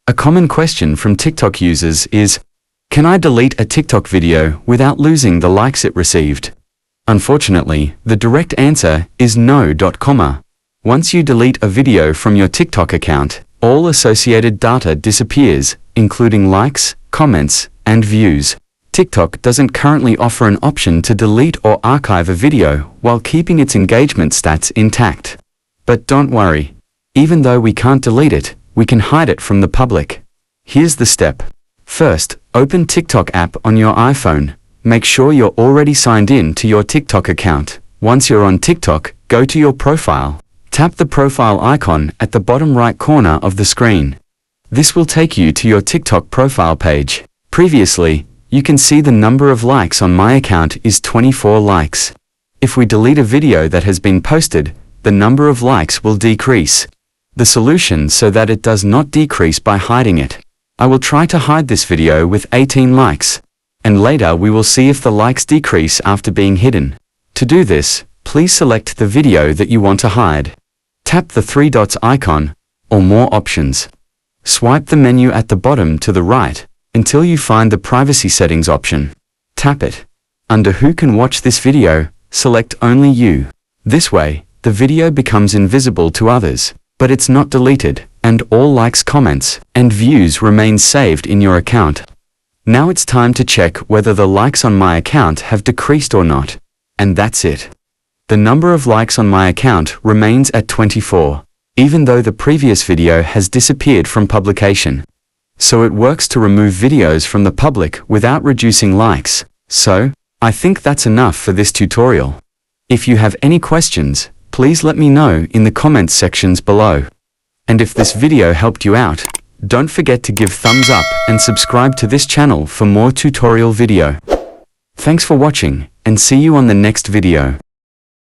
A common question from TikTok users is, can I delete a TikTok video without losing the likes it received? Unfortunately, the direct answer is no. Once you delete a video from your TikTok account, all associated data disappears, including likes, comments, and views. TikTok doesn't currently offer an option to delete or archive a video while keeping its engagement stats intact. But don't worry. Even though we can't delete it, we can hide it from the public. Here's the step. First, open TikTok app on your iPhone. Make sure you're already signed in to your TikTok account. Once you're on TikTok, go to your profile. Tap the profile icon at the bottom right corner of the screen. This will take you to your TikTok profile page. Previously, you can see the number of likes on my account is 24 likes. If we delete a video that has been posted, the number of likes will decrease. The solution so that it does not decrease by hiding it. I will try to hide this video with 18 likes. And later we will see if the likes decrease after being hidden. To do this, please select the video that you want to hide. Tap the three dots icon, or more options. Swipe the menu at the bottom to the right, until you find the privacy settings option. Tap it. Under who can watch this video, select only you. This way, the video becomes invisible to others, but it's not deleted, and all likes, comments, and views remain saved in your account. Now it's time to check whether the likes on my account have decreased or not. And that's it. The number of likes on my account remains at 24, even though the previous video has disappeared from publication. So it works to remove videos from the public without reducing likes. So, I think that's enough for this tutorial. If you have any questions, please let me know in the comments sections below. And if this video helped you out, don't forget to give thumbs up and subscribe to this channel for more tutorial video. Thanks for watching, and see you on the next video.